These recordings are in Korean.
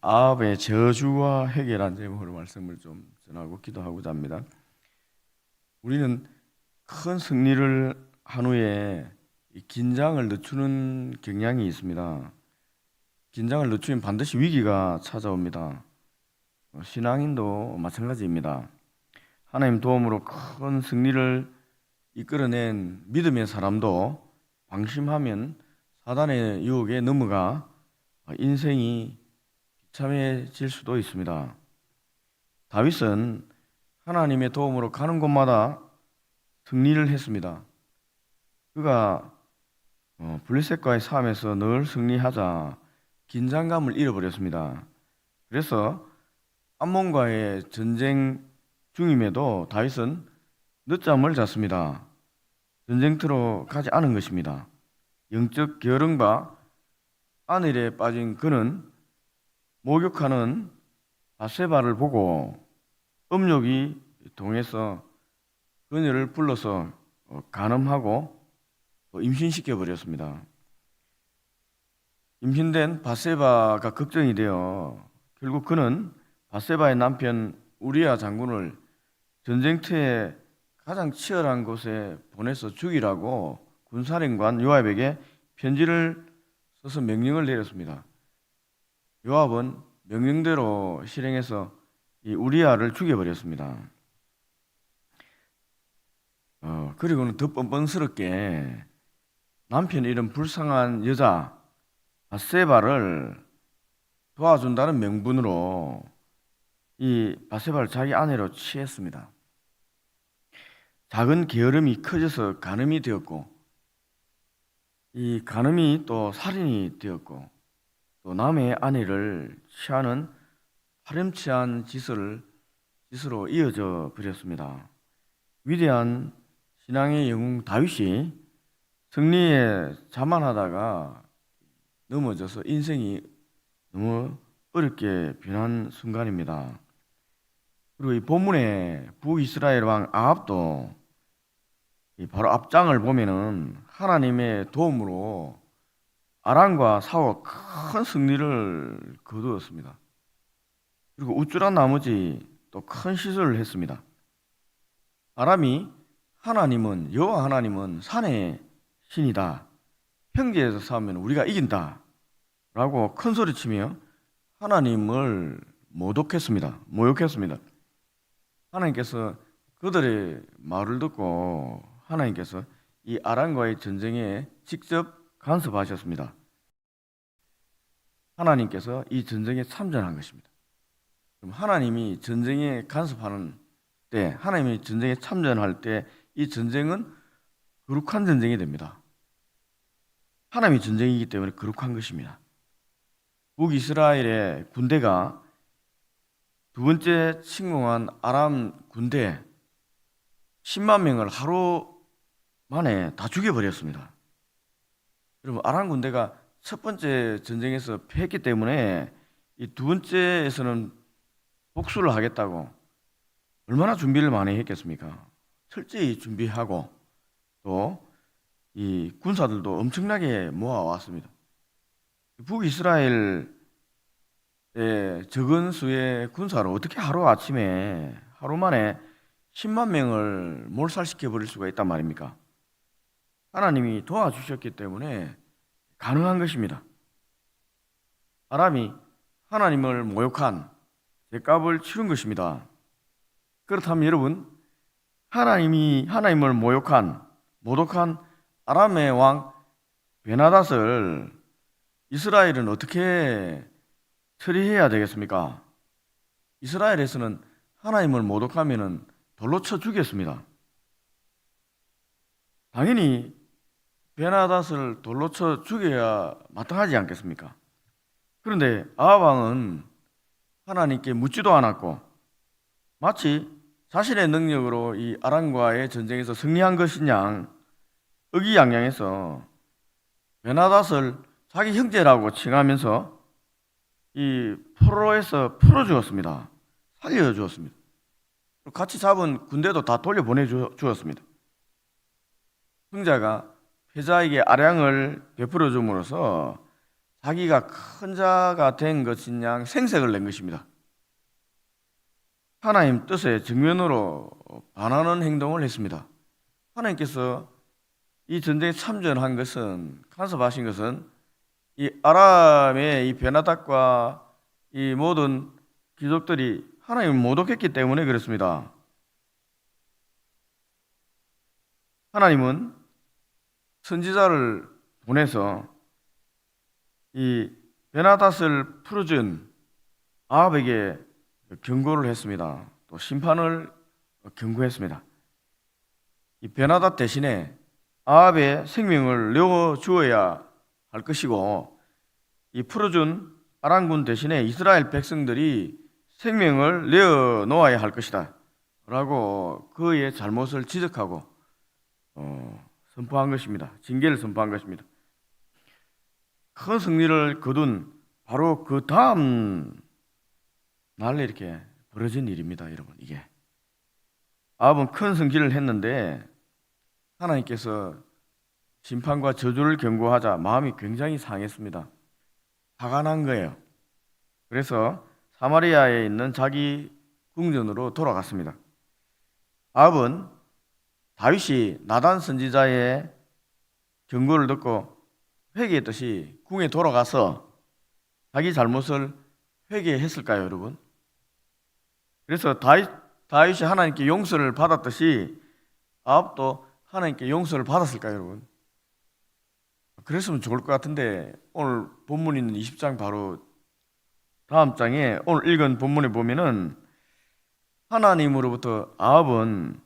아합의 저주와 해결한 제목으로 말씀을 좀 전하고 기도하고자 합니다. 우리는 큰 승리를 한 후에 이 긴장을 늦추는 경향이 있습니다. 긴장을 늦추면 반드시 위기가 찾아옵니다. 신앙인도 마찬가지입니다. 하나님 도움으로 큰 승리를 이끌어낸 믿음의 사람도 방심하면 사단의 유혹에 넘어가 인생이 비참해질 수도 있습니다. 다윗은 하나님의 도움으로 가는 곳마다 승리를 했습니다. 그가 블레셋과의 싸움에서 늘 승리하자 긴장감을 잃어버렸습니다. 그래서 암몬과의 전쟁 중임에도 다윗은 늦잠을 잤습니다. 전쟁터로 가지 않은 것입니다. 영적 게으름과 안일에 빠진 그는 목욕하는 바세바를 보고 음욕이 동해서 그녀를 불러서 간음하고 임신시켜 버렸습니다. 임신된 바세바가 걱정이 되어 결국 그는 바세바의 남편 우리야 장군을 전쟁터에 가장 치열한 곳에 보내서 죽이라고 군사령관 요압에게 편지를 써서 명령을 내렸습니다. 요압은 명령대로 실행해서 이 우리야를 죽여버렸습니다. 그리고는 더 뻔뻔스럽게 남편 이런 불쌍한 여자 바세바를 도와준다는 명분으로 이 바세바를 자기 아내로 취했습니다. 작은 게으름이 커져서 간음이 되었고, 이 간음이 또 살인이 되었고, 또 남의 아내를 취하는 파렴치한 짓으로 이어져 버렸습니다. 위대한 신앙의 영웅 다윗이 승리에 자만하다가 넘어져서 인생이 너무 어렵게 변한 순간입니다. 그리고 이 본문의 북이스라엘 왕 아합도 바로 앞장을 보면은 하나님의 도움으로 아람과 싸워 큰 승리를 거두었습니다. 그리고 우쭐한 나머지 또 큰 실수를 했습니다. 아람이 여호와 하나님은 산의 신이다. 평지에서 싸우면 우리가 이긴다. 라고 큰 소리치며 하나님을 모독했습니다. 모욕했습니다. 하나님께서 그들의 말을 듣고 하나님께서 이 아람과의 전쟁에 직접 간섭하셨습니다. 하나님께서 이 전쟁에 참전한 것입니다. 그럼 하나님이 전쟁에 간섭하는 때, 하나님이 전쟁에 참전할 때 이 전쟁은 거룩한 전쟁이 됩니다. 하나님이 전쟁이기 때문에 거룩한 것입니다. 북이스라엘의 군대가 두 번째 침공한 아람 군대 10만 명을 하루 만에 다 죽여버렸습니다. 여러분, 아람 군대가 첫 번째 전쟁에서 패했기 때문에 이 두 번째에서는 복수를 하겠다고 얼마나 준비를 많이 했겠습니까? 철저히 준비하고 또 이 군사들도 엄청나게 모아왔습니다. 북이스라엘의 적은 수의 군사를 어떻게 하루 만에 10만 명을 몰살시켜 버릴 수가 있단 말입니까? 하나님이 도와주셨기 때문에 가능한 것입니다. 아람이 하나님을 모욕한 죗값을 치른 것입니다. 그렇다면 여러분, 하나님을 모독한 아람의 왕 베나닷을 이스라엘은 어떻게 처리해야 되겠습니까? 이스라엘에서는 하나님을 모독하면 돌로 쳐 죽였습니다. 당연히 베나닷을 돌로 쳐 죽여야 마땅하지 않겠습니까? 그런데 아합 왕은 하나님께 묻지도 않았고 마치 자신의 능력으로 이 아람과의 전쟁에서 승리한 것이냐 의기양양해서 베나닷을 자기 형제라고 칭하면서 이 포로에서 풀어주었습니다. 살려주었습니다. 같이 잡은 군대도 다 돌려보내주었습니다. 형제가 패자에게 아량을 베풀어 줌으로써 자기가 큰 자가 된 것인 양 생색을 낸 것입니다. 하나님 뜻의 정면으로 반하는 행동을 했습니다. 하나님께서 이 전쟁에 참전한 것은, 간섭하신 것은 이 아람의 이 베나닥과 이 모든 귀족들이 하나님을 모독했기 때문에 그렇습니다. 하나님은 선지자를 보내서 이 베나닷을 풀어준 아합에게 경고를 했습니다. 또 심판을 경고했습니다. 이 베나닷 대신에 아합의 생명을 내어 주어야 할 것이고, 이 풀어준 아람군 대신에 이스라엘 백성들이 생명을 내어 놓아야 할 것이다 라고 그의 잘못을 지적하고 선포한 것입니다. 징계를 선포한 것입니다. 큰 승리를 거둔 바로 그 다음 날에 이렇게 벌어진 일입니다. 여러분, 이게 아합은 큰 승리를 했는데 하나님께서 심판과 저주를 경고하자 마음이 굉장히 상했습니다. 화가 난 거예요. 그래서 사마리아에 있는 자기 궁전으로 돌아갔습니다. 아합은 다윗이 나단 선지자의 경고를 듣고 회개했듯이 궁에 돌아가서 자기 잘못을 회개했을까요, 여러분? 그래서 다윗이 하나님께 용서를 받았듯이 아합도 하나님께 용서를 받았을까요, 여러분? 그랬으면 좋을 것 같은데, 오늘 본문 있는 20장 바로 다음 장에 오늘 읽은 본문에 보면은 하나님으로부터 아합은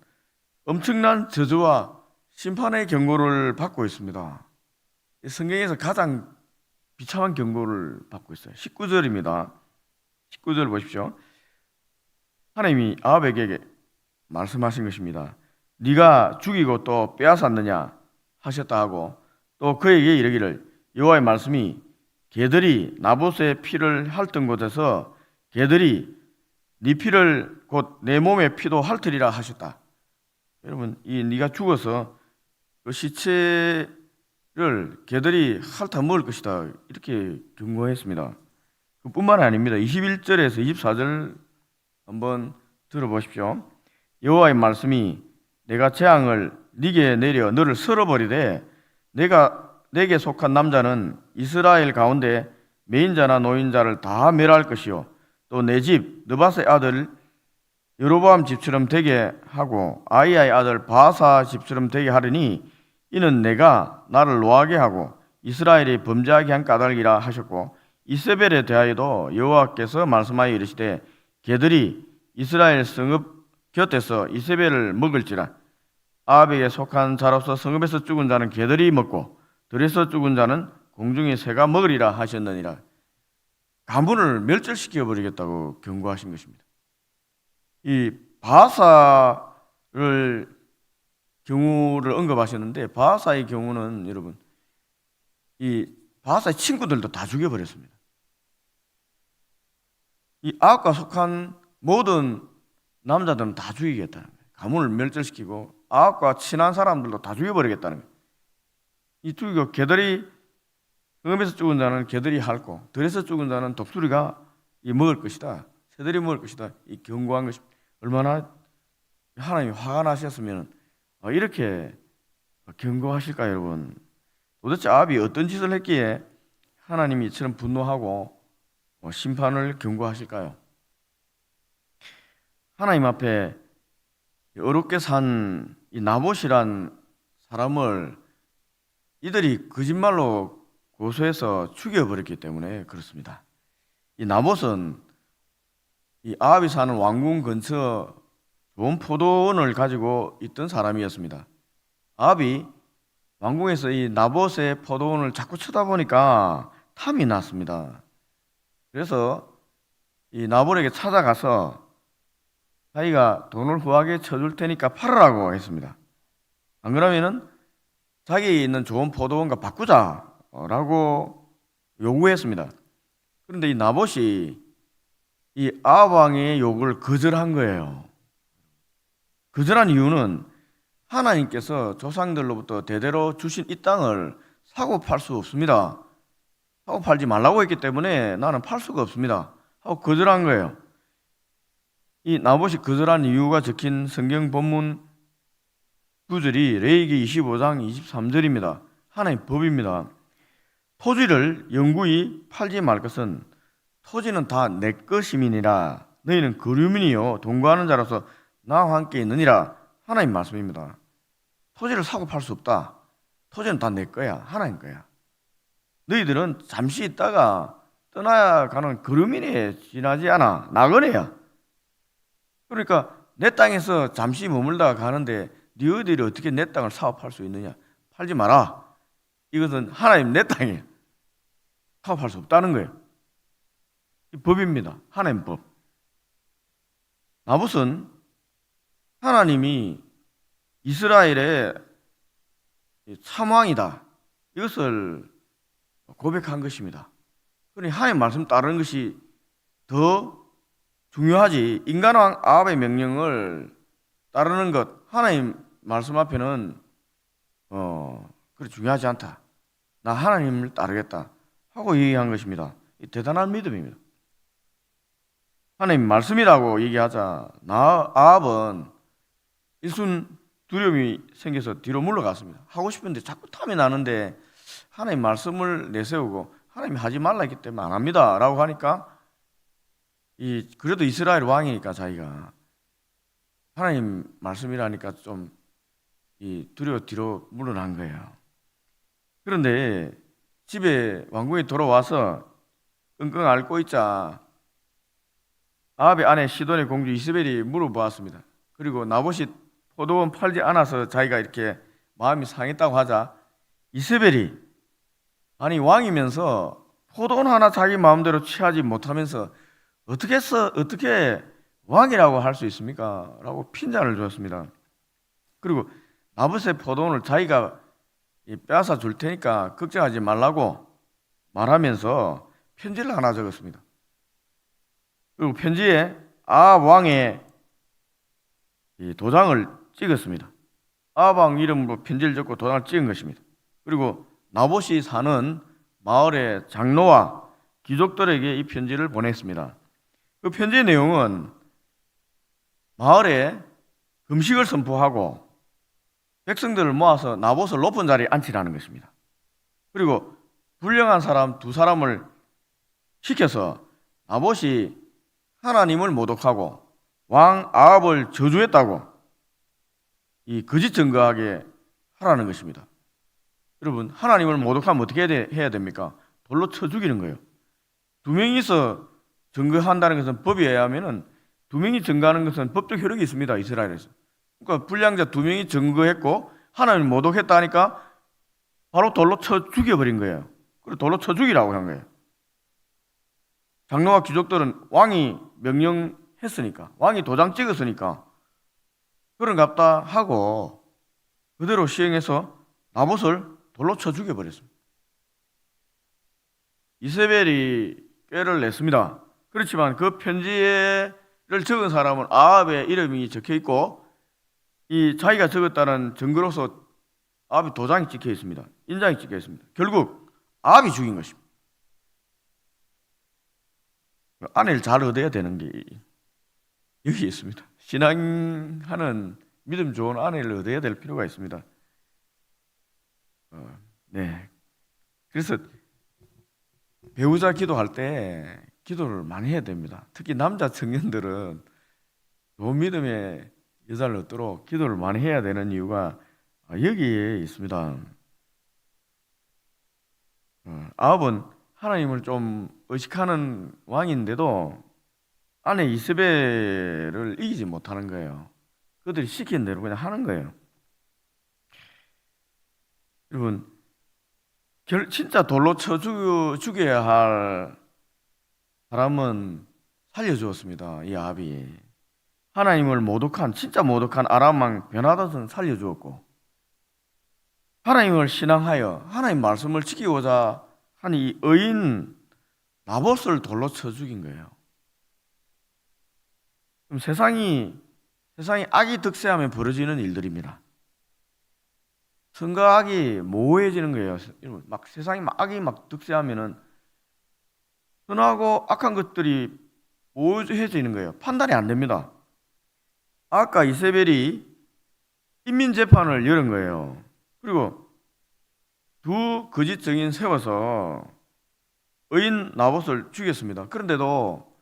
엄청난 저주와 심판의 경고를 받고 있습니다. 성경에서 가장 비참한 경고를 받고 있어요. 19절입니다. 19절 보십시오. 하나님이 아합에게 말씀하신 것입니다. 네가 죽이고 또 빼앗았느냐 하셨다 하고, 또 그에게 이르기를 여호와의 말씀이 개들이 나봇의 피를 핥은 곳에서 개들이 네 피를 곧 내 몸의 피도 핥으리라 하셨다. 여러분, 이 네가 죽어서 그 시체를 개들이 핥아 먹을 것이다 이렇게 경고했습니다. 그뿐만 아닙니다. 21절에서 24절 한번 들어보십시오. 여호와의 말씀이 내가 재앙을 네게 내려 너를 쓸어버리되 내게 속한 남자는 이스라엘 가운데 매인자나 노인자를 다 멸할 것이요 또 내 집 느밧의 아들 여로보암 집처럼 되게 하고 아히야의 아들 바아사 집처럼 되게 하리니 이는 내가 나를 노하게 하고 이스라엘이 범죄하게 한 까닭이라 하셨고, 이세벨에 대하여도 여호와께서 말씀하여 이르시되 개들이 이스라엘 성읍 곁에서 이세벨을 먹을지라. 아합에게 속한 자로서 성읍에서 죽은 자는 개들이 먹고 들에서 죽은 자는 공중의 새가 먹으리라 하셨느니라. 가문을 멸절시켜 버리겠다고 경고하신 것입니다. 이 바하사를 경우를 언급하셨는데, 바하사의 경우는 여러분, 이 바하사의 친구들도 다 죽여버렸습니다. 이 아합과 속한 모든 남자들은 다 죽이겠다는 거예요. 가문을 멸절시키고 아합과 친한 사람들도 다 죽여버리겠다는 거예요. 이 죽이고 개들이 성읍에서 죽은 자는 개들이 핥고 들에서 죽은 자는 독수리가 먹을 것이다. 새들이 먹을 것이다. 이 경고한 것입니다. 얼마나 하나님이 화가 나셨으면 이렇게 경고하실까요, 여러분? 도대체 아합이 어떤 짓을 했기에 하나님이 이처럼 분노하고 심판을 경고하실까요? 하나님 앞에 어렵게 산 이 나봇이란 사람을 이들이 거짓말로 고소해서 죽여버렸기 때문에 그렇습니다. 이 나봇은 이 아합이 사는 왕궁 근처 좋은 포도원을 가지고 있던 사람이었습니다. 아합이 왕궁에서 이 나봇의 포도원을 자꾸 쳐다보니까 탐이 났습니다. 그래서 이 나봇에게 찾아가서 자기가 돈을 후하게 쳐줄 테니까 팔으라고 했습니다. 안 그러면은 자기 있는 좋은 포도원과 바꾸자라고 요구했습니다. 그런데 이 나봇이 이 아합 왕의 요구를 거절한 거예요. 거절한 이유는 하나님께서 조상들로부터 대대로 주신 이 땅을 사고 팔 수 없습니다. 하고 팔지 말라고 했기 때문에 나는 팔 수가 없습니다 하고 거절한 거예요. 이 나봇이 거절한 이유가 적힌 성경 본문 구절이 레위기 25장 23절입니다. 하나님의 법입니다. 토지를 영구히 팔지 말 것은 토지는 다 내 것임이니라. 너희는 거류민이요 동거하는 자로서 나와 함께 있느니라. 하나님 말씀입니다. 토지를 사고 팔 수 없다. 토지는 다 내 거야. 하나님 거야. 너희들은 잠시 있다가 떠나야 가는 거류민에 지나지 않아. 나그네야. 그러니까 내 땅에서 잠시 머물다가 가는데 너희들이 어떻게 내 땅을 사업할 수 있느냐? 팔지 마라. 이것은 하나님 내 땅이에요. 사업할 수 없다는 거예요. 이 법입니다. 하나님 법. 나봇은 하나님이 이스라엘의 참왕이다. 이것을 고백한 것입니다. 그러니 하나님 말씀 따르는 것이 더 중요하지. 인간왕 아합의 명령을 따르는 것, 하나님 말씀 앞에는 그래 중요하지 않다. 나 하나님을 따르겠다 하고 얘기한 것입니다. 대단한 믿음입니다. 하나님 말씀이라고 얘기하자 아합은 일순 두려움이 생겨서 뒤로 물러갔습니다. 하고 싶은데 자꾸 탐이 나는데 하나님 말씀을 내세우고 하나님이 하지 말라 했기 때문에 안 합니다 라고 하니까 그래도 이스라엘 왕이니까 자기가 하나님 말씀이라니까 좀 두려워 뒤로 물러난 거예요. 그런데 집에 왕궁에 돌아와서 끙끙 앓고 있자 아합의 아내 시돈의 공주 이스벨이 물어보았습니다. 그리고 나봇이 포도원 팔지 않아서 자기가 이렇게 마음이 상했다고 하자 이스벨이 아니 왕이면서 포도원 하나 자기 마음대로 취하지 못하면서 어떻게 왕이라고 할 수 있습니까? 라고 핀잔을 주었습니다. 그리고 나봇의 포도원을 자기가 빼앗아 줄 테니까 걱정하지 말라고 말하면서 편지를 하나 적었습니다. 그리고 편지에 아합 왕의 도장을 찍었습니다. 아합 왕 이름으로 편지를 적고 도장을 찍은 것입니다. 그리고 나봇이 사는 마을의 장로와 귀족들에게 이 편지를 보냈습니다. 그 편지의 내용은 마을에 금식을 선포하고 백성들을 모아서 나봇을 높은 자리에 앉히라는 것입니다. 그리고 불량한 사람 두 사람을 시켜서 나봇이 하나님을 모독하고 왕 아합을 저주했다고 이 거짓 증거하게 하라는 것입니다. 여러분 하나님을 모독하면 어떻게 해야 됩니까? 돌로 쳐 죽이는 거예요. 두 명이서 증거한다는 것은 법에 의하면은 두 명이 증거하는 것은 법적 효력이 있습니다. 이스라엘에서. 그러니까 불량자 두 명이 증거했고 하나님을 모독했다 하니까 바로 돌로 쳐 죽여버린 거예요. 그리고 돌로 쳐 죽이라고 한 거예요. 장로와 귀족들은 왕이 명령했으니까 왕이 도장 찍었으니까 그런갑다 하고 그대로 시행해서 나봇을 돌로 쳐 죽여버렸습니다. 이세벨이 꾀를 냈습니다. 그렇지만 그 편지를 적은 사람은 아합의 이름이 적혀 있고 이 자기가 적었다는 증거로서 아합의 도장이 찍혀 있습니다. 인장이 찍혀 있습니다. 결국 아합이 죽인 것입니다. 아내를 잘 얻어야 되는 게 여기 있습니다. 신앙하는 믿음 좋은 아내를 얻어야 될 필요가 있습니다. 네. 그래서 배우자 기도할 때 기도를 많이 해야 됩니다. 특히 남자 청년들은 좋은 믿음의 여자를 얻도록 기도를 많이 해야 되는 이유가 여기에 있습니다. 아합은 하나님을 좀 의식하는 왕인데도 아내 이세벨을 이기지 못하는 거예요. 그들이 시킨 대로 그냥 하는 거예요. 여러분 진짜 돌로 쳐 죽여야 할 사람은 살려주었습니다. 이 아합이 하나님을 진짜 모독한 아람 왕 베나닷은 살려주었고 하나님을 신앙하여 하나님 말씀을 지키고자 한 이 의인 나봇을 돌로 쳐 죽인 거예요. 그럼 세상이 악이 득세하면 벌어지는 일들입니다. 선과 악이 모호해지는 거예요. 막 세상이 악이 득세하면은 선하고 악한 것들이 보여져 있는 거예요. 판단이 안 됩니다. 아까 이세벨이 인민재판을 열은 거예요. 그리고 두 거짓 증인 세워서 의인 나봇을 죽였습니다. 그런데도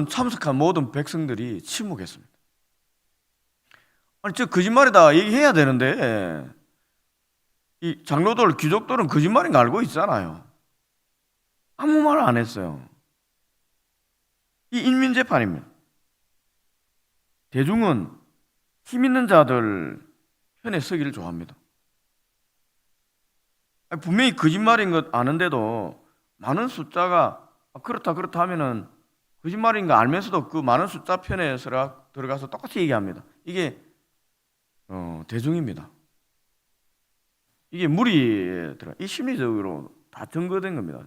참석한 모든 백성들이 침묵했습니다. 아니, 저 거짓말이다 얘기해야 되는데, 이 장로들, 귀족들은 거짓말인 거 알고 있잖아요. 아무 말 안 했어요. 이 인민재판입니다. 대중은 힘 있는 자들 편에 서기를 좋아합니다. 분명히 거짓말인 것 아는데도 많은 숫자가 그렇다 하면은 거짓말인 거 알면서도 그 많은 숫자 편에 들어가서 똑같이 얘기합니다. 이게 대중입니다. 이게 무리에 들어. 이 심리적으로 다 증거된 겁니다.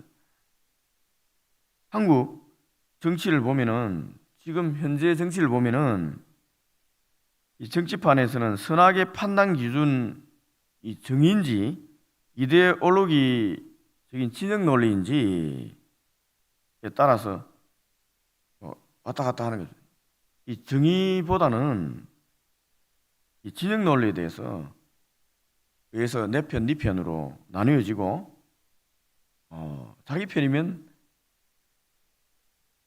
한국 정치를 보면은, 지금 현재 정치를 보면은, 이 정치판에서는 선악의 판단 기준 이 정의인지 이데올로기적인 진영 논리인지에 따라서 왔다 갔다 하는 거죠. 이 정의보다는 이 진영 논리에 대해서 내 편, 네 편으로 나뉘어지고, 자기 편이면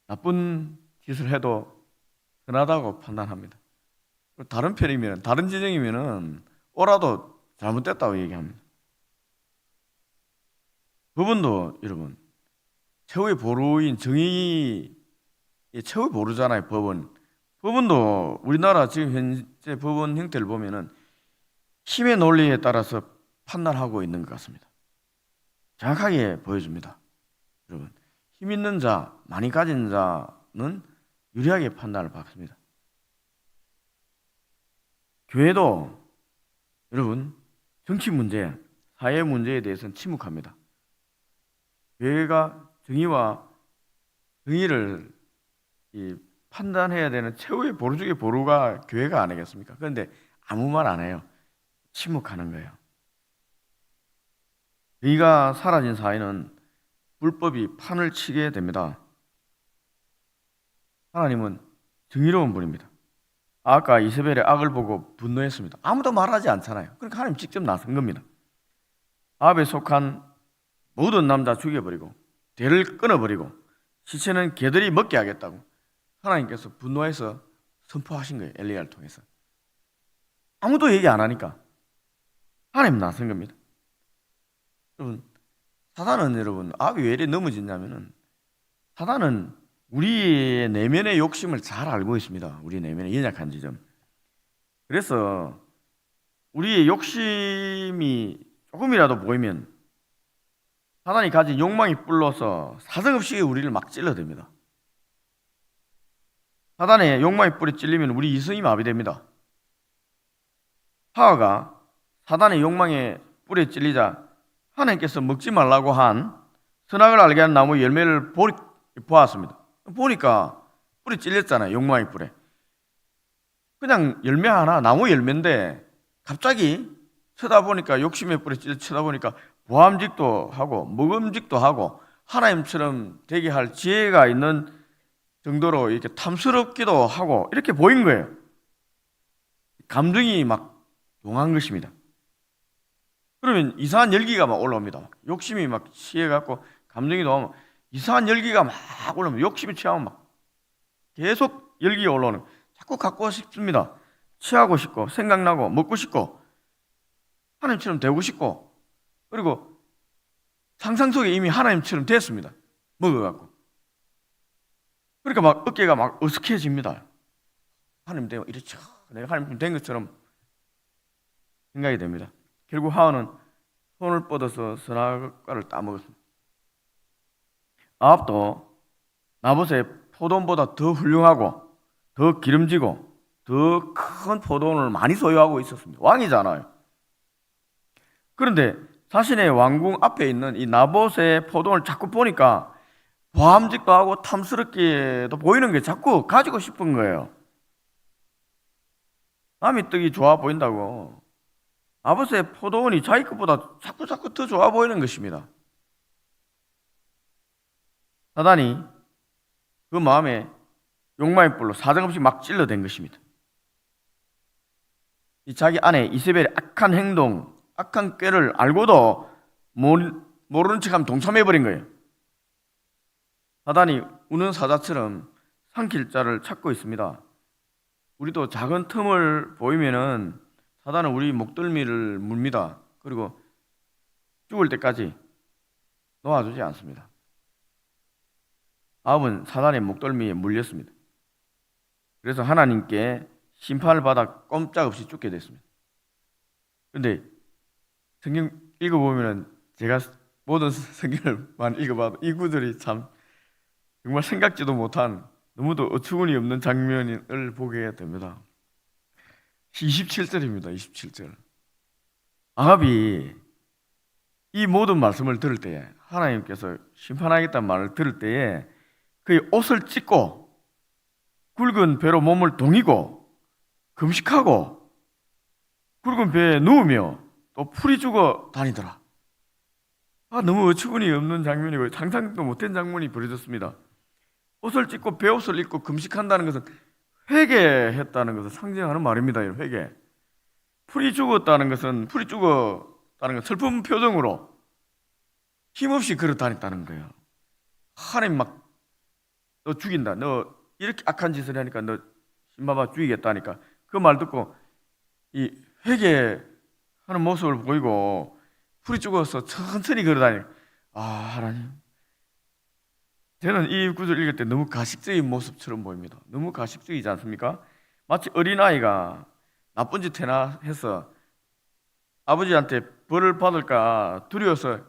나쁜 짓을 해도 선하다고 판단합니다. 다른 편이면, 다른 진영이면은 옳아도 잘못됐다고 얘기합니다. 법원도 여러분, 최후의 보루인 정의의 최후의 보루잖아요. 법원도 우리나라 지금 현재 법원 형태를 보면은 힘의 논리에 따라서 판단하고 있는 것 같습니다. 정확하게 보여줍니다. 여러분, 힘 있는 자, 많이 가진 자는 유리하게 판단을 받습니다. 교회도 여러분, 정치 문제, 사회 문제에 대해서는 침묵합니다. 교회가 정의를 판단해야 되는 최후의 보루 중의 보루가 교회가 아니겠습니까? 그런데 아무 말 안 해요. 침묵하는 거예요. 정의가 사라진 사회는 불법이 판을 치게 됩니다. 하나님은 정의로운 분입니다. 아까 이세벨의 악을 보고 분노했습니다. 아무도 말하지 않잖아요. 그러니까 하나님 직접 나선 겁니다. 아합에 속한 모든 남자 죽여버리고 대를 끊어버리고 시체는 개들이 먹게 하겠다고 하나님께서 분노해서 선포하신 거예요. 엘리야를 통해서. 아무도 얘기 안 하니까 하나님 나선 겁니다. 여러분, 사단은 아합이 왜 이렇게 넘어졌냐면은, 사단은 우리의 내면의 욕심을 잘 알고 있습니다. 우리 내면의 연약한 지점. 그래서 우리의 욕심이 조금이라도 보이면 사단이 가진 욕망이 불러서 사정없이 우리를 막 찔러댑니다. 사단의 욕망의 뿔에 찔리면 우리 이성이 마비됩니다. 하와가 사단의 욕망의 뿔에 찔리자 하나님께서 먹지 말라고 한 선악을 알게 하는 나무 열매를 보았습니다. 보니까 뿔이 찔렸잖아요. 욕망의 뿔에. 그냥 열매 하나, 나무 열매인데 갑자기 쳐다보니까, 욕심의 뿔에 찔려 쳐다보니까 보암직도 하고 먹음직도 하고 하나님처럼 되게 할 지혜가 있는 정도로 이렇게 탐스럽기도 하고 이렇게 보인 거예요. 감정이 막 동한 것입니다. 그러면 이상한 열기가 막 올라옵니다. 욕심이 막 취해갖고 감정이 너무 이상한 열기가 막 올라오면, 욕심이 취하면 막 계속 열기가 올라오는, 자꾸 갖고 싶습니다. 취하고 싶고 생각나고 먹고 싶고 하나님처럼 되고 싶고, 그리고 상상 속에 이미 하나님처럼 됐습니다. 먹어갖고. 그러니까 막 어깨가 막 어색해집니다. 하나님 되면 이렇죠. 내가 하나님 된 것처럼 생각이 됩니다. 결국 하와는 손을 뻗어서 선악과를 따먹었습니다. 아합도 나봇의 포도원보다 더 훌륭하고 더 기름지고 더 큰 포도원을 많이 소유하고 있었습니다. 왕이잖아요. 그런데 자신의 왕궁 앞에 있는 이 나봇의 포도원을 자꾸 보니까 보암직도 하고 탐스럽게도 보이는 게 자꾸 가지고 싶은 거예요. 남의 떡이 좋아 보인다고 나봇의 포도원이 자기 것보다 자꾸 더 좋아 보이는 것입니다. 사단이 그 마음에 욕망의 뿔로 사정없이 막 찔러댄 것입니다. 이 자기 아내 이세벨의 악한 행동, 악한 꾀를 알고도 모르는 척하면 동참해버린 거예요. 사단이 우는 사자처럼 삼킬 자를 찾고 있습니다. 우리도 작은 틈을 보이면은 사단은 우리 목덜미를 뭅니다. 그리고 죽을 때까지 놓아주지 않습니다. 아합은 사단의 목덜미에 물렸습니다. 그래서 하나님께 심판을 받아 꼼짝없이 죽게 됐습니다. 그런데 성경 읽어보면 제가 모든 성경을만 읽어봐도 이 구절이 참 정말 생각지도 못한 너무도 어처구니 없는 장면을 보게 됩니다. 27절입니다. 27절. 아합이 이 모든 말씀을 들을 때에, 하나님께서 심판하겠다는 말을 들을 때에 그의 옷을 찢고 굵은 배로 몸을 동이고 금식하고 굵은 배에 누우며 또 풀이 죽어 다니더라. 너무 어처구니 없는 장면이고 상상도 못한 장면이 벌어졌습니다. 옷을 찢고 배옷을 입고 금식한다는 것은 회개했다는 것을 상징하는 말입니다. 회개. 풀이 죽었다는 것은 슬픈 표정으로 힘없이 걸어 다녔다는 거예요. 하나님 막 너 죽인다. 너 이렇게 악한 짓을 하니까 너 신바바 죽이겠다니까 그 말 듣고 이 회개하는 모습을 보이고 풀이 죽어서 천천히 걸어 다니고 하나님, 저는 이 구절 읽을 때 너무 가식적인 모습처럼 보입니다. 너무 가식적이지 않습니까? 마치 어린아이가 나쁜 짓 해서 아버지한테 벌을 받을까 두려워서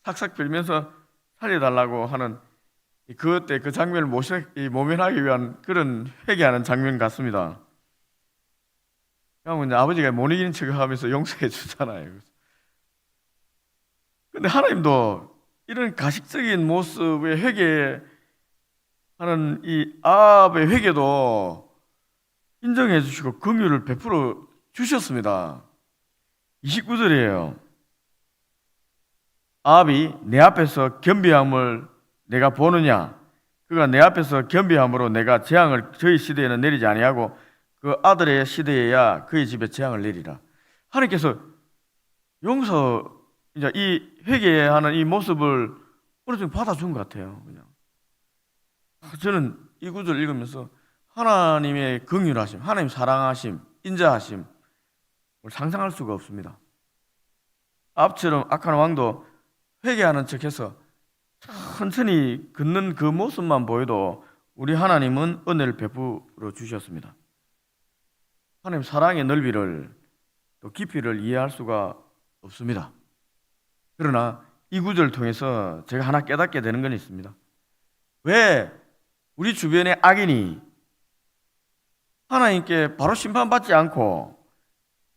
삭삭 빌면서 살려달라고 하는 그때 그 장면을 모면하기 위한 그런 회개하는 장면 같습니다. 그러면 아버지가 못 이기는 척을 하면서 용서해 주잖아요. 근데 하나님도 이런 가식적인 모습의 회개하는 이 아합의 회개도 인정해 주시고 긍휼을 베풀어 주셨습니다. 29절이에요. 아합이 내 앞에서 겸비함을 내가 보느냐? 그가 내 앞에서 겸비함으로 내가 재앙을 저희 시대에는 내리지 아니하고 그 아들의 시대에야 그의 집에 재앙을 내리라. 하나님께서 이제 이 회개하는 이 모습을 어느 정도 받아준 것 같아요. 그냥 저는 이 구절 읽으면서 하나님의 긍휼하심, 하나님 사랑하심, 인자하심 상상할 수가 없습니다. 앞처럼 악한 왕도 회개하는 척해서 천천히 걷는 그 모습만 보여도 우리 하나님은 은혜를 베풀어 주셨습니다. 하나님 사랑의 넓이를 또 깊이를 이해할 수가 없습니다. 그러나 이 구절을 통해서 제가 하나 깨닫게 되는 건 있습니다. 왜 우리 주변의 악인이 하나님께 바로 심판받지 않고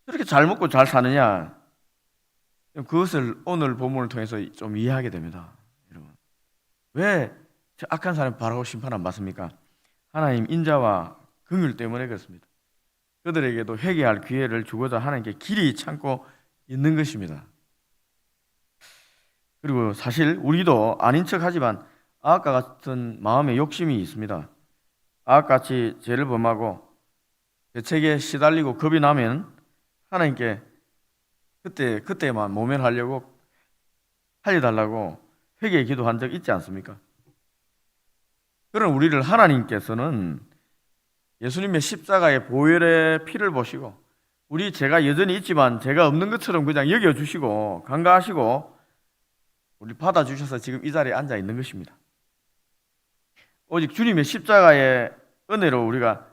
그렇게 잘 먹고 잘 사느냐? 그것을 오늘 본문을 통해서 좀 이해하게 됩니다. 여러분, 왜 저 악한 사람이 바로 심판 안 받습니까? 하나님 인자와 긍휼 때문에 그렇습니다. 그들에게도 회개할 기회를 주고자 하나님께 길이 참고 있는 것입니다. 그리고 사실 우리도 아닌 척하지만 아합과 같은 마음의 욕심이 있습니다. 아합같이 죄를 범하고 죄책에 시달리고 겁이 나면 하나님께 그때만 모면하려고 살려달라고 회개의 기도한 적 있지 않습니까? 그런 우리를 하나님께서는 예수님의 십자가의 보혈의 피를 보시고 우리 죄가 여전히 있지만 죄가 없는 것처럼 그냥 여겨주시고 간과하시고 우리 받아주셔서 지금 이 자리에 앉아 있는 것입니다. 오직 주님의 십자가의 은혜로 우리가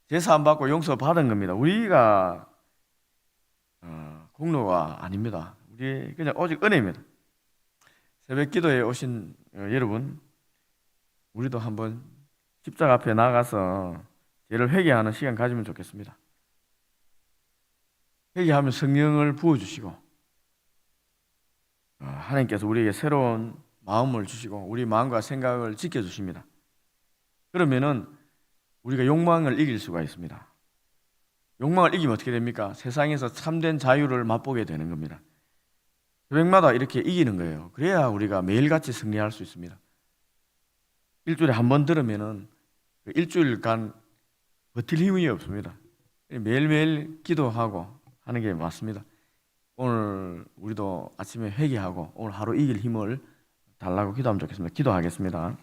제사함 받고 용서받은 겁니다. 우리가 공로가 아닙니다. 우리 그냥 오직 은혜입니다. 새벽 기도에 오신 여러분, 우리도 한번 십자가 앞에 나가서 죄를 회개하는 시간 가지면 좋겠습니다. 회개하면 성령을 부어주시고 하나님께서 우리에게 새로운 마음을 주시고 우리 마음과 생각을 지켜주십니다. 그러면은 우리가 욕망을 이길 수가 있습니다. 욕망을 이기면 어떻게 됩니까? 세상에서 참된 자유를 맛보게 되는 겁니다. 새벽마다 이렇게 이기는 거예요. 그래야 우리가 매일같이 승리할 수 있습니다. 일주일에 한 번 들으면은 그 일주일간 버틸 힘이 없습니다. 매일매일 기도하고 하는 게 맞습니다. 오늘 우리도 아침에 회개하고 오늘 하루 이길 힘을 달라고 기도하면 좋겠습니다. 기도하겠습니다.